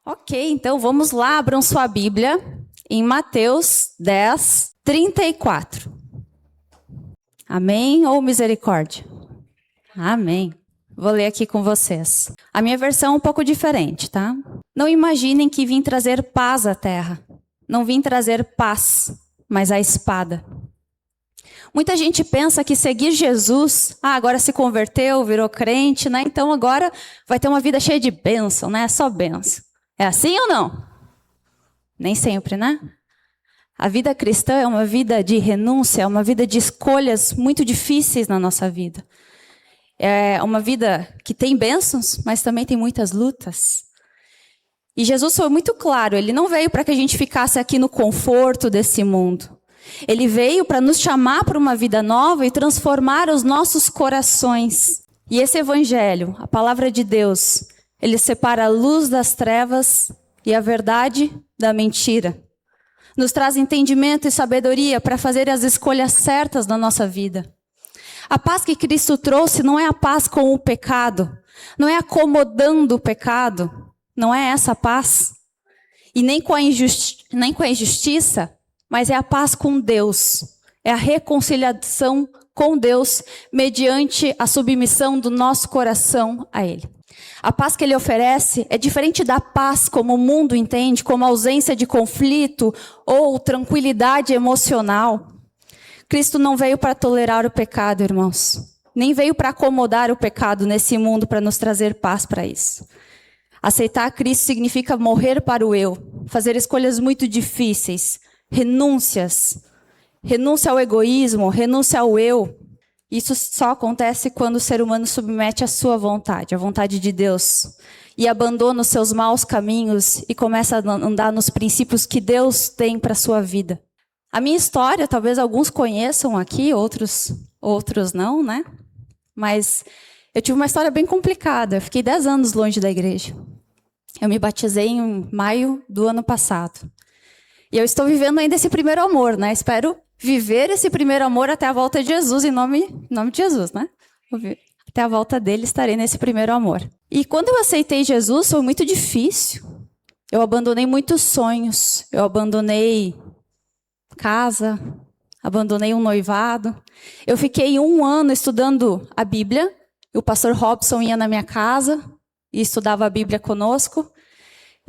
Ok, então vamos lá, abram sua Bíblia em Mateus 10, 34. Amém ou misericórdia? Amém. Vou ler aqui com vocês. A minha versão é um pouco diferente, tá? Não imaginem que vim trazer paz à terra. Não vim trazer paz, mas a espada. Muita gente pensa que seguir Jesus, agora se converteu, virou crente, né? Então agora vai ter uma vida cheia de bênção, né? Só bênção. É assim ou não? Nem sempre, né? A vida cristã é uma vida de renúncia, é uma vida de escolhas muito difíceis na nossa vida. É uma vida que tem bênçãos, mas também tem muitas lutas. E Jesus foi muito claro, ele não veio para que a gente ficasse aqui no conforto desse mundo. Ele veio para nos chamar para uma vida nova e transformar os nossos corações. E esse evangelho, a palavra de Deus, ele separa a luz das trevas e a verdade da mentira. Nos traz entendimento e sabedoria para fazer as escolhas certas na nossa vida. A paz que Cristo trouxe não é a paz com o pecado, não é acomodando o pecado, não é essa paz. E nem com a injustiça, mas é a paz com Deus. É a reconciliação com Deus mediante a submissão do nosso coração a Ele. A paz que Ele oferece é diferente da paz como o mundo entende, como ausência de conflito ou tranquilidade emocional. Cristo não veio para tolerar o pecado, irmãos. Nem veio para acomodar o pecado nesse mundo para nos trazer paz para isso. Aceitar Cristo significa morrer para o eu, fazer escolhas muito difíceis, renúncias. Renúncia ao egoísmo, renúncia ao eu. Isso só acontece quando o ser humano submete a sua vontade, a vontade de Deus, e abandona os seus maus caminhos e começa a andar nos princípios que Deus tem para a sua vida. A minha história, talvez alguns conheçam aqui, outros não, né? Mas eu tive uma história bem complicada. Eu fiquei 10 anos longe da igreja. Eu me batizei em maio do ano passado. E eu estou vivendo ainda esse primeiro amor, né? Espero viver esse primeiro amor até a volta de Jesus, em nome de Jesus, né? Até a volta dele estarei nesse primeiro amor. E quando eu aceitei Jesus, foi muito difícil. Eu abandonei muitos sonhos. Eu abandonei casa, abandonei um noivado. Eu fiquei 1 ano estudando a Bíblia. O pastor Robson ia na minha casa e estudava a Bíblia conosco.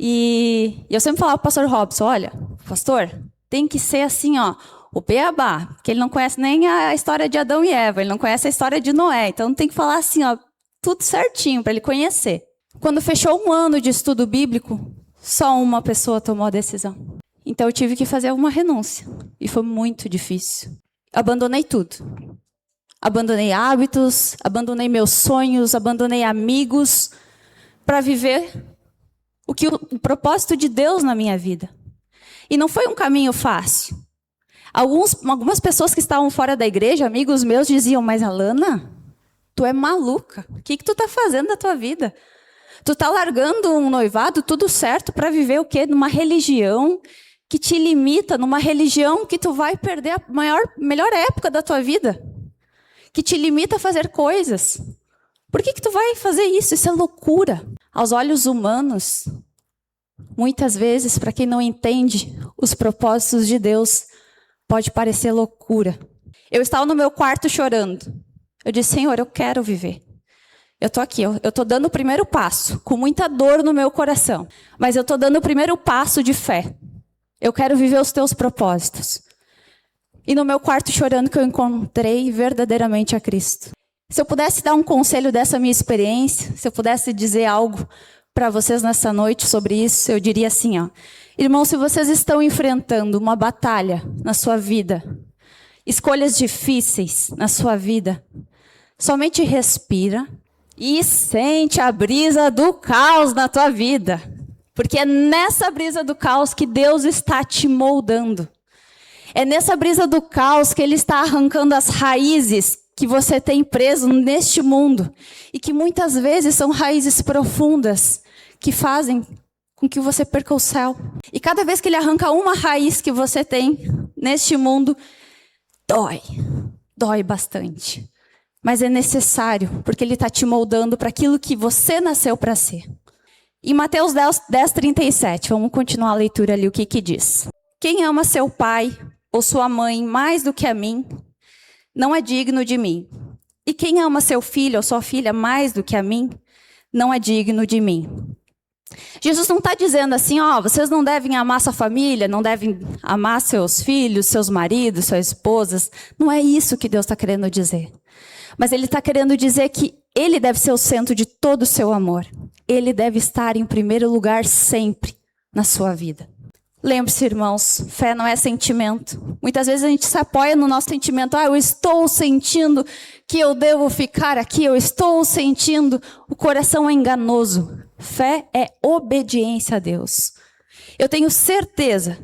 E eu sempre falava para o pastor Robson, olha, pastor, tem que ser assim, ó, o beabá, porque ele não conhece nem a história de Adão e Eva, ele não conhece a história de Noé, então tem que falar assim, ó, tudo certinho para ele conhecer. Quando fechou 1 ano de estudo bíblico, só uma pessoa tomou a decisão. Então eu tive que fazer uma renúncia, e foi muito difícil. Abandonei tudo. Abandonei hábitos, abandonei meus sonhos, abandonei amigos, para viver o propósito de Deus na minha vida. E não foi um caminho fácil. Algumas pessoas que estavam fora da igreja, amigos meus, diziam, mas Alana, tu é maluca. O que tu está fazendo da tua vida? Tu está largando um noivado, tudo certo, para viver o quê? Numa religião que te limita, numa religião que tu vai perder a melhor época da tua vida. Que te limita a fazer coisas. Por que tu vai fazer isso? Isso é loucura. Aos olhos humanos, muitas vezes, para quem não entende os propósitos de Deus, pode parecer loucura. Eu estava no meu quarto chorando. Eu disse, Senhor, eu quero viver. Eu estou aqui, eu estou dando o primeiro passo, com muita dor no meu coração. Mas eu estou dando o primeiro passo de fé. Eu quero viver os teus propósitos. E no meu quarto chorando que eu encontrei verdadeiramente a Cristo. Se eu pudesse dar um conselho dessa minha experiência, se eu pudesse dizer algo para vocês nessa noite sobre isso, eu diria assim, ó. Irmãos, se vocês estão enfrentando uma batalha na sua vida, escolhas difíceis na sua vida, somente respira e sente a brisa do caos na tua vida. Porque é nessa brisa do caos que Deus está te moldando. É nessa brisa do caos que Ele está arrancando as raízes que você tem preso neste mundo. E que muitas vezes são raízes profundas que fazem com que você perca o céu. E cada vez que Ele arranca uma raiz que você tem neste mundo, dói bastante. Mas é necessário, porque Ele está te moldando para aquilo que você nasceu para ser. Em Mateus 10:37, vamos continuar a leitura ali, o que diz? Quem ama seu pai ou sua mãe mais do que a mim, não é digno de mim. E quem ama seu filho ou sua filha mais do que a mim, não é digno de mim. Jesus não está dizendo assim, vocês não devem amar sua família, não devem amar seus filhos, seus maridos, suas esposas. Não é isso que Deus está querendo dizer. Mas Ele está querendo dizer que Ele deve ser o centro de todo o seu amor. Ele deve estar em primeiro lugar sempre na sua vida. Lembre-se, irmãos, fé não é sentimento. Muitas vezes a gente se apoia no nosso sentimento. Eu estou sentindo que eu devo ficar aqui, eu estou sentindo. O coração é enganoso. Fé é obediência a Deus. Eu tenho certeza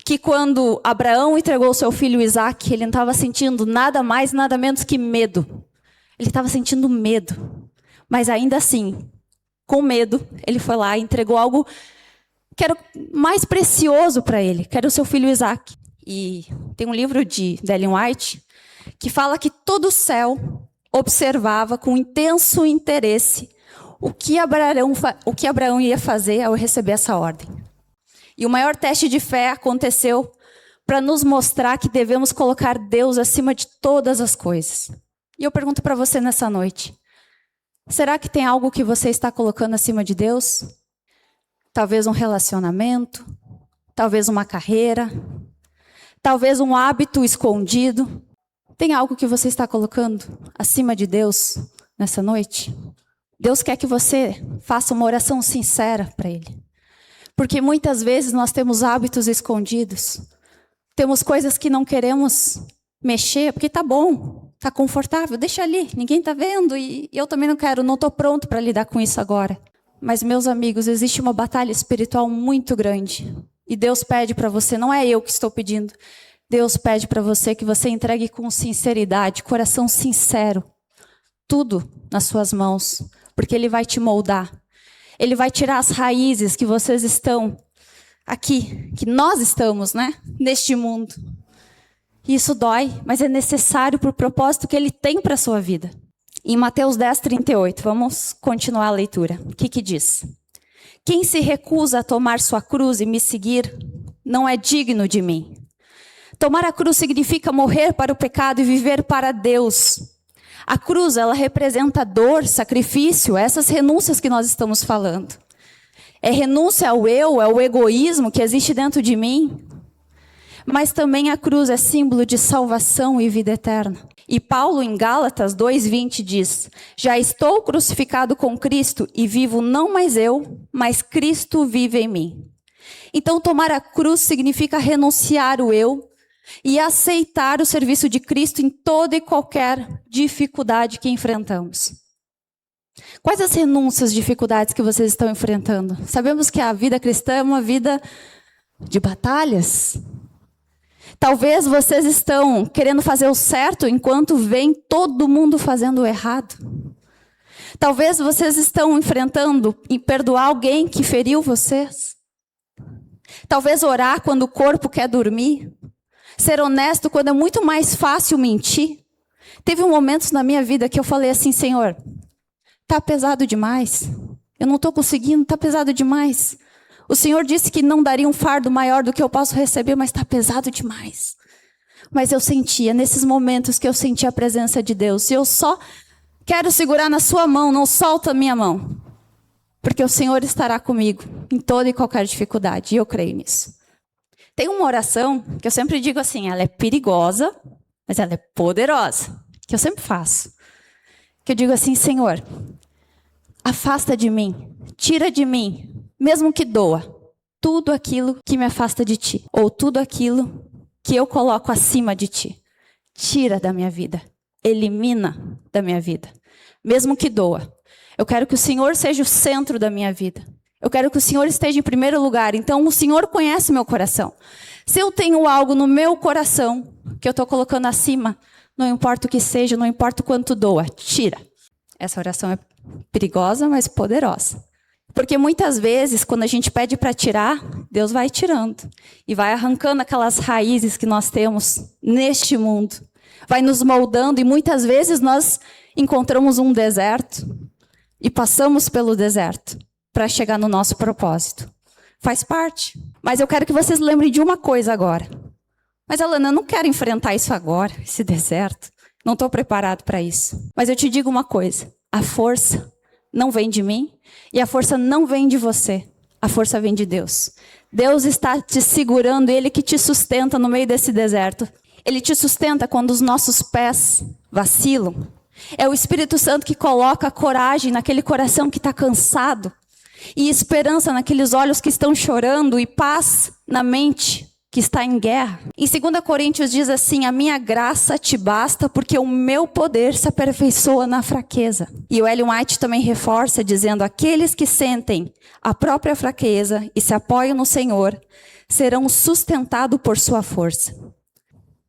que quando Abraão entregou seu filho Isaque, ele não estava sentindo nada mais, nada menos que medo. Ele estava sentindo medo. Mas ainda assim, com medo, ele foi lá e entregou algo que era mais precioso para ele, que era o seu filho Isaque. E tem um livro de Ellen White que fala que todo o céu observava com intenso interesse o que Abraão ia fazer ao receber essa ordem. E o maior teste de fé aconteceu para nos mostrar que devemos colocar Deus acima de todas as coisas. E eu pergunto para você nessa noite, será que tem algo que você está colocando acima de Deus? Talvez um relacionamento, talvez uma carreira, talvez um hábito escondido. Tem algo que você está colocando acima de Deus nessa noite? Deus quer que você faça uma oração sincera para Ele. Porque muitas vezes nós temos hábitos escondidos. Temos coisas que não queremos mexer, porque tá bom, tá confortável, deixa ali, ninguém tá vendo e eu também não quero, não estou pronto para lidar com isso agora. Mas, meus amigos, existe uma batalha espiritual muito grande. E Deus pede para você, não é eu que estou pedindo. Deus pede para você que você entregue com sinceridade, coração sincero, tudo nas suas mãos. Porque Ele vai te moldar. Ele vai tirar as raízes que vocês estão aqui, que nós estamos, neste mundo. E isso dói, mas é necessário para o propósito que Ele tem para a sua vida. Em Mateus 10:38, vamos continuar a leitura. O que diz? Quem se recusa a tomar sua cruz e me seguir, não é digno de mim. Tomar a cruz significa morrer para o pecado e viver para Deus. A cruz, ela representa dor, sacrifício, essas renúncias que nós estamos falando. É renúncia ao eu, ao egoísmo que existe dentro de mim. Mas também a cruz é símbolo de salvação e vida eterna. E Paulo, em Gálatas 2:20, diz: já estou crucificado com Cristo e vivo não mais eu, mas Cristo vive em mim. Então, tomar a cruz significa renunciar o eu e aceitar o serviço de Cristo em toda e qualquer dificuldade que enfrentamos. Quais as renúncias, dificuldades que vocês estão enfrentando? Sabemos que a vida cristã é uma vida de batalhas. Talvez vocês estão querendo fazer o certo enquanto vem todo mundo fazendo o errado. Talvez vocês estão enfrentando em perdoar alguém que feriu vocês. Talvez orar quando o corpo quer dormir. Ser honesto quando é muito mais fácil mentir. Teve momentos na minha vida que eu falei assim, Senhor, tá pesado demais. Eu não estou conseguindo, tá pesado demais. O Senhor disse que não daria um fardo maior do que eu posso receber, mas está pesado demais. Mas eu sentia, nesses momentos que eu sentia a presença de Deus, e eu só quero segurar na sua mão, não solta a minha mão. Porque o Senhor estará comigo em toda e qualquer dificuldade, e eu creio nisso. Tem uma oração que eu sempre digo assim, ela é perigosa, mas ela é poderosa, que eu sempre faço. Que eu digo assim, Senhor, afasta de mim, tira de mim, mesmo que doa, tudo aquilo que me afasta de Ti, ou tudo aquilo que eu coloco acima de Ti. Tira da minha vida, elimina da minha vida, mesmo que doa. Eu quero que o Senhor seja o centro da minha vida. Eu quero que o Senhor esteja em primeiro lugar. Então, o Senhor conhece meu coração. Se eu tenho algo no meu coração que eu estou colocando acima, não importa o que seja, não importa o quanto doa, tira. Essa oração é perigosa, mas poderosa. Porque muitas vezes, quando a gente pede para tirar, Deus vai tirando. E vai arrancando aquelas raízes que nós temos neste mundo. Vai nos moldando e muitas vezes nós encontramos um deserto. E passamos pelo deserto. para chegar no nosso propósito. Faz parte. Mas eu quero que vocês lembrem de uma coisa agora. Mas, Alana, eu não quero enfrentar isso agora, esse deserto. Não estou preparado para isso. Mas eu te digo uma coisa. A força não vem de mim e a força não vem de você. A força vem de Deus. Deus está te segurando, Ele que te sustenta no meio desse deserto. Ele te sustenta quando os nossos pés vacilam. É o Espírito Santo que coloca coragem naquele coração que está cansado. E esperança naqueles olhos que estão chorando e paz na mente que está em guerra. Em 2 Coríntios diz assim: a minha graça te basta porque o meu poder se aperfeiçoa na fraqueza. E o Ellen White também reforça dizendo: aqueles que sentem a própria fraqueza e se apoiam no Senhor serão sustentados por sua força.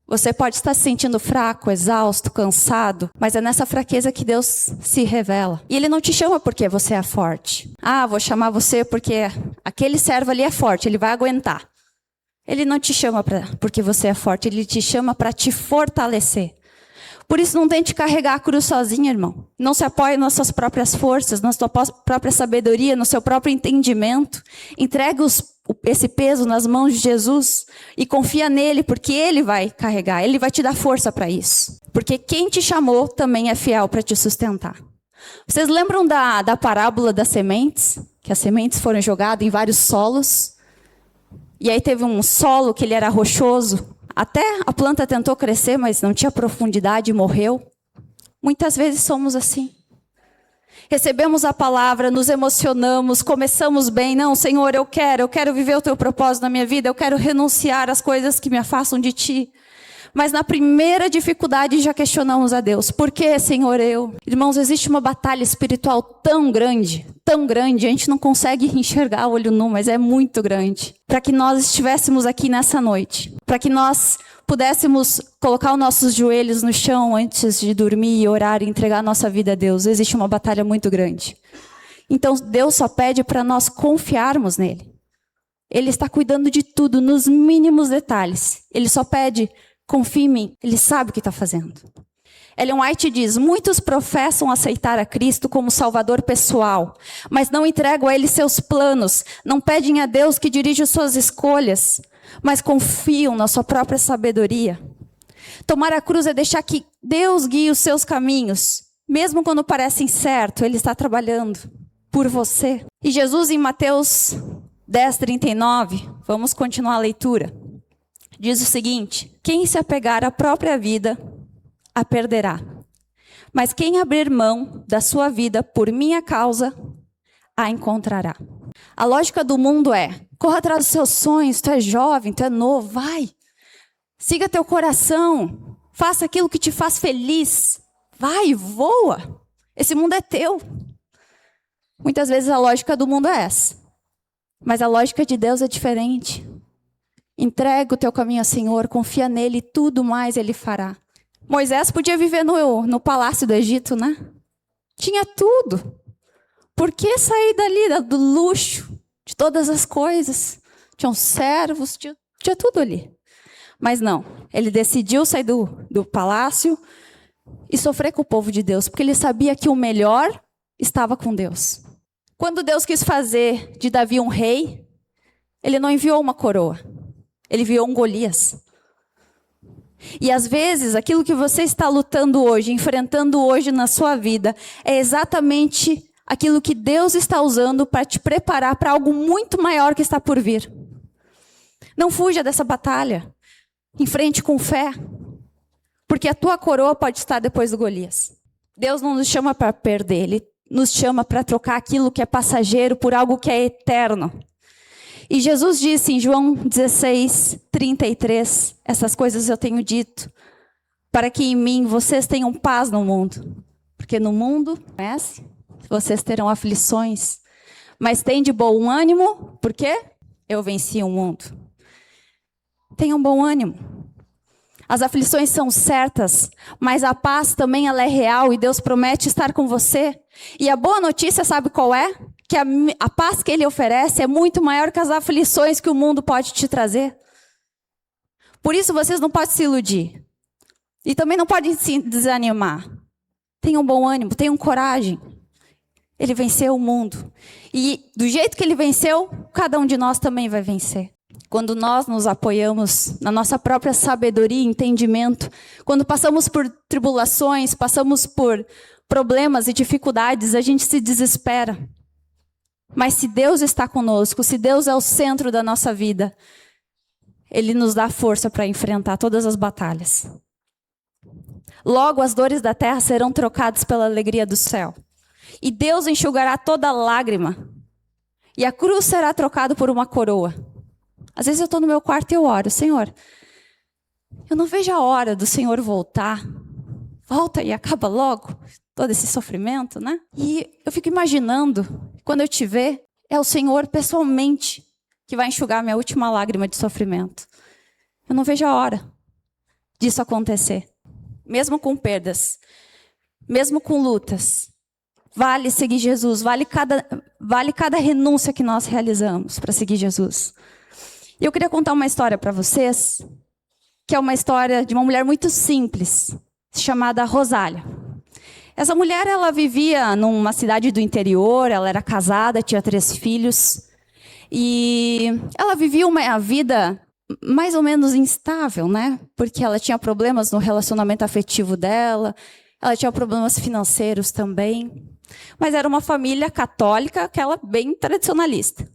Você pode estar se sentindo fraco, exausto, cansado, mas é nessa fraqueza que Deus se revela. E Ele não te chama porque você é forte. Ah, vou chamar você porque aquele servo ali é forte, ele vai aguentar. Ele não te chama porque você é forte, Ele te chama para te fortalecer. Por isso não tente carregar a cruz sozinho, irmão. Não se apoie nas suas próprias forças, na sua própria sabedoria, no seu próprio entendimento. Entrega esse peso nas mãos de Jesus e confia nele, porque Ele vai carregar, Ele vai te dar força para isso. Porque quem te chamou também é fiel para te sustentar. Vocês lembram da parábola das sementes? Que as sementes foram jogadas em vários solos. E aí teve um solo que ele era rochoso. Até a planta tentou crescer, mas não tinha profundidade e morreu. Muitas vezes somos assim. Recebemos a palavra, nos emocionamos, começamos bem. Não, Senhor, eu quero viver o teu propósito na minha vida. Eu quero renunciar às coisas que me afastam de ti. Mas na primeira dificuldade já questionamos a Deus. Por que, Senhor, eu? Irmãos, existe uma batalha espiritual tão grande, a gente não consegue enxergar olho nu, mas é muito grande. Para que nós estivéssemos aqui nessa noite, para que nós pudéssemos colocar os nossos joelhos no chão antes de dormir e orar e entregar a nossa vida a Deus, existe uma batalha muito grande. Então Deus só pede para nós confiarmos nele. Ele está cuidando de tudo, nos mínimos detalhes. Ele só pede: confie em mim, Ele sabe o que está fazendo. Ellen White diz: muitos professam aceitar a Cristo como Salvador pessoal, mas não entregam a Ele seus planos, não pedem a Deus que dirija suas escolhas, mas confiam na sua própria sabedoria. Tomar a cruz é deixar que Deus guie os seus caminhos, mesmo quando parece incerto, Ele está trabalhando por você. E Jesus, em Mateus 10:39, vamos continuar a leitura. Diz o seguinte: quem se apegar à própria vida, a perderá. Mas quem abrir mão da sua vida por minha causa, a encontrará. A lógica do mundo é: corra atrás dos seus sonhos, tu é jovem, tu é novo, vai. Siga teu coração, faça aquilo que te faz feliz. Vai, voa. Esse mundo é teu. Muitas vezes a lógica do mundo é essa. Mas a lógica de Deus é diferente. Entrega o teu caminho ao Senhor, confia nele e tudo mais Ele fará. Moisés podia viver no palácio do Egito, né? Tinha tudo. Por que sair dali, do luxo, de todas as coisas? Tinham servos, tinha tudo ali. Mas não, ele decidiu sair do palácio e sofrer com o povo de Deus, porque ele sabia que o melhor estava com Deus. Quando Deus quis fazer de Davi um rei, Ele não enviou uma coroa. Ele enviou um Golias. E às vezes, aquilo que você está lutando hoje, enfrentando hoje na sua vida, é exatamente aquilo que Deus está usando para te preparar para algo muito maior que está por vir. Não fuja dessa batalha. Enfrente com fé. Porque a tua coroa pode estar depois do Golias. Deus não nos chama para perder, Ele nos chama para trocar aquilo que é passageiro por algo que é eterno. E Jesus disse em João 16:33, essas coisas eu tenho dito, para que em mim vocês tenham paz no mundo. Porque no mundo, conhece? Vocês terão aflições. Mas tem de bom ânimo, porque eu venci o mundo. Tenham bom ânimo. As aflições são certas, mas a paz também ela é real e Deus promete estar com você. E a boa notícia, sabe qual é? Que a paz que Ele oferece é muito maior que as aflições que o mundo pode te trazer. Por isso vocês não podem se iludir. E também não podem se desanimar. Tenham bom ânimo, tenham coragem. Ele venceu o mundo. E do jeito que ele venceu, cada um de nós também vai vencer. Quando nós nos apoiamos na nossa própria sabedoria e entendimento, quando passamos por tribulações, passamos por problemas e dificuldades, a gente se desespera. Mas se Deus está conosco, se Deus é o centro da nossa vida, Ele nos dá força para enfrentar todas as batalhas. Logo, as dores da terra serão trocadas pela alegria do céu. E Deus enxugará toda lágrima. E a cruz será trocada por uma coroa. Às vezes eu estou no meu quarto e eu oro, Senhor, eu não vejo a hora do Senhor voltar. Volta e acaba logo todo esse sofrimento, né? E eu fico imaginando, quando eu te ver, é o Senhor pessoalmente que vai enxugar a minha última lágrima de sofrimento. Eu não vejo a hora disso acontecer. Mesmo com perdas, mesmo com lutas, vale seguir Jesus, vale cada renúncia que nós realizamos para seguir Jesus. E eu queria contar uma história para vocês, que é uma história de uma mulher muito simples, chamada Rosália. Essa mulher, ela vivia numa cidade do interior, ela era casada, tinha 3 filhos, e ela vivia uma vida mais ou menos instável, né? Porque ela tinha problemas no relacionamento afetivo dela, ela tinha problemas financeiros também, mas era uma família católica, aquela bem tradicionalista.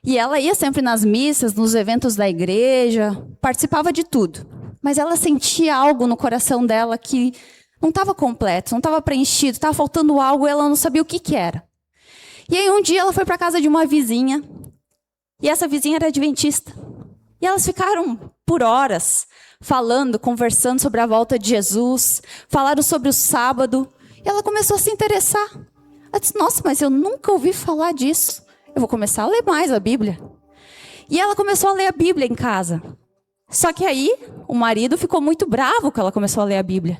E ela ia sempre nas missas, nos eventos da igreja, participava de tudo. Mas ela sentia algo no coração dela que não estava completo, não estava preenchido, estava faltando algo e ela não sabia o que era. E aí um dia ela foi para a casa de uma vizinha, e essa vizinha era adventista. E elas ficaram por horas falando, conversando sobre a volta de Jesus, falaram sobre o sábado, e ela começou a se interessar. Ela disse, nossa, mas eu nunca ouvi falar disso. Eu vou começar a ler mais a Bíblia. E ela começou a ler a Bíblia em casa. Só que aí, o marido ficou muito bravo que ela começou a ler a Bíblia.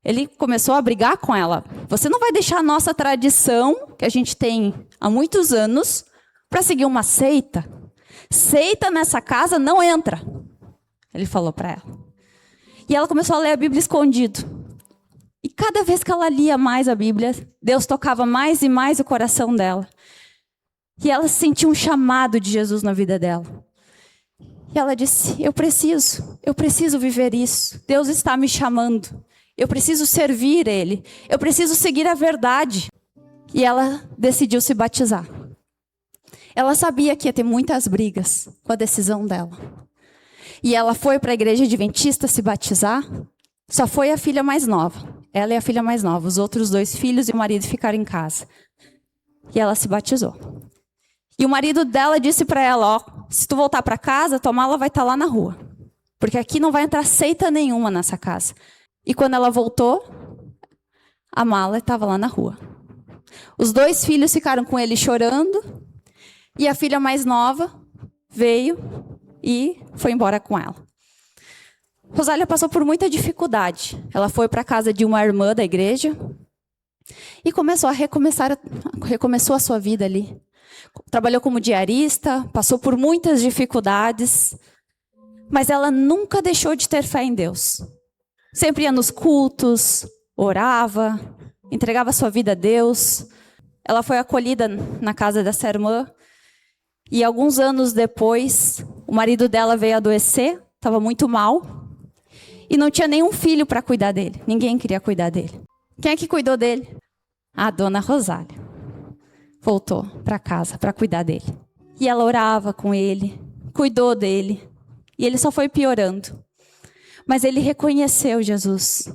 Ele começou a brigar com ela. Você não vai deixar a nossa tradição, que a gente tem há muitos anos, para seguir uma seita. Seita nessa casa não entra. Ele falou para ela. E ela começou a ler a Bíblia escondido. E cada vez que ela lia mais a Bíblia, Deus tocava mais e mais o coração dela. E ela sentiu um chamado de Jesus na vida dela. E ela disse, eu preciso viver isso. Deus está me chamando. Eu preciso servir Ele. Eu preciso seguir a verdade. E ela decidiu se batizar. Ela sabia que ia ter muitas brigas com a decisão dela. E ela foi para a igreja adventista se batizar. Só foi a filha mais nova. Ela é a filha mais nova. Os outros 2 filhos e o marido ficaram em casa. E ela se batizou. E o marido dela disse para ela, ó, se tu voltar para casa, tua mala vai estar lá na rua. Porque aqui não vai entrar seita nenhuma nessa casa. E quando ela voltou, a mala estava lá na rua. Os 2 filhos ficaram com ele chorando. E a filha mais nova veio e foi embora com ela. Rosália passou por muita dificuldade. Ela foi para a casa de uma irmã da igreja e recomeçou a sua vida ali. Trabalhou como diarista, passou por muitas dificuldades, mas ela nunca deixou de ter fé em Deus. Sempre ia nos cultos, orava, entregava sua vida a Deus. Ela foi acolhida na casa dessa irmã e alguns anos depois, o marido dela veio adoecer, estava muito mal e não tinha nenhum filho para cuidar dele. Ninguém queria cuidar dele. Quem é que cuidou dele? A dona Rosália. Voltou para casa para cuidar dele. E ela orava com ele, cuidou dele. E ele só foi piorando. Mas ele reconheceu Jesus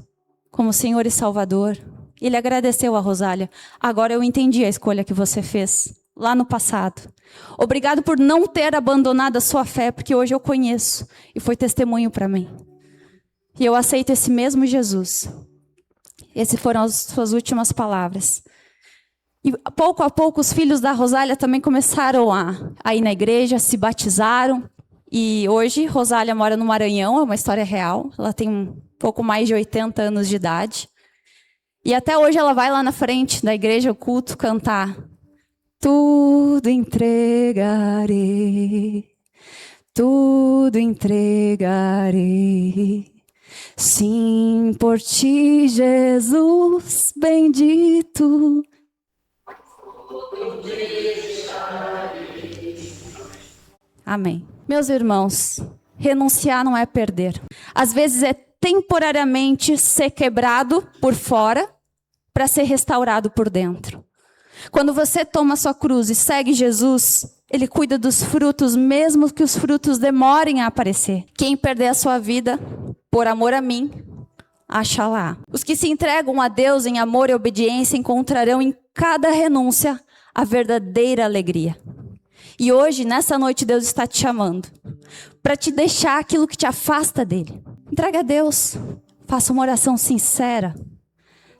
como Senhor e Salvador. Ele agradeceu a Rosália. Agora eu entendi a escolha que você fez lá no passado. Obrigado por não ter abandonado a sua fé, porque hoje eu conheço e foi testemunho para mim. E eu aceito esse mesmo Jesus. Essas foram as suas últimas palavras. E pouco a pouco os filhos da Rosália também começaram a ir na igreja, se batizaram. E hoje Rosália mora no Maranhão, é uma história real. Ela tem um pouco mais de 80 anos de idade. E até hoje ela vai lá na frente da igreja, o culto, cantar. Tudo entregarei, tudo entregarei. Sim, por ti, Jesus bendito. Amém. Meus irmãos, renunciar não é perder. Às vezes é temporariamente ser quebrado por fora para ser restaurado por dentro. Quando você toma a sua cruz e segue Jesus, Ele cuida dos frutos, mesmo que os frutos demorem a aparecer. Quem perder a sua vida por amor a mim, acha lá. Os que se entregam a Deus em amor e obediência encontrarão em cada renúncia a verdadeira alegria. E hoje, nessa noite, Deus está te chamando para te deixar aquilo que te afasta dele. Entrega a Deus. Faça uma oração sincera.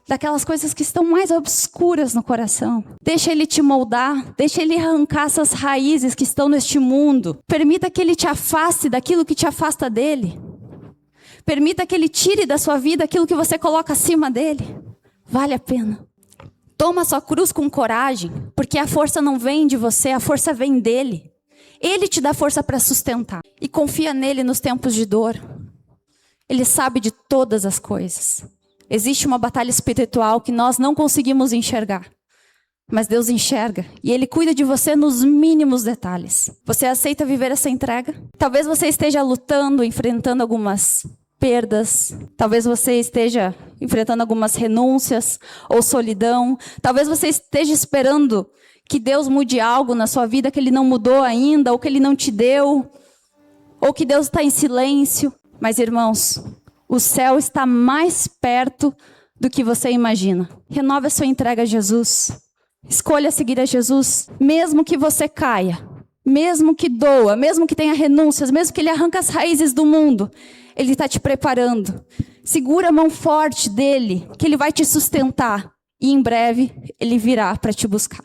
Daquelas coisas que estão mais obscuras no coração. Deixa Ele te moldar. Deixa Ele arrancar essas raízes que estão neste mundo. Permita que Ele te afaste daquilo que te afasta dele. Permita que Ele tire da sua vida aquilo que você coloca acima dele. Vale a pena. Toma a sua cruz com coragem, porque a força não vem de você, a força vem dele. Ele te dá força para sustentar. E confia nele nos tempos de dor. Ele sabe de todas as coisas. Existe uma batalha espiritual que nós não conseguimos enxergar. Mas Deus enxerga. E Ele cuida de você nos mínimos detalhes. Você aceita viver essa entrega? Talvez você esteja lutando, enfrentando algumas perdas. Talvez você esteja enfrentando algumas renúncias ou solidão. Talvez você esteja esperando que Deus mude algo na sua vida que Ele não mudou ainda, ou que Ele não te deu, ou que Deus está em silêncio. Mas, irmãos, o céu está mais perto do que você imagina. Renove a sua entrega a Jesus. Escolha seguir a Jesus, mesmo que você caia, mesmo que doa, mesmo que tenha renúncias, mesmo que Ele arranque as raízes do mundo. Ele está te preparando. Segura a mão forte dele, que Ele vai te sustentar. E em breve, Ele virá para te buscar.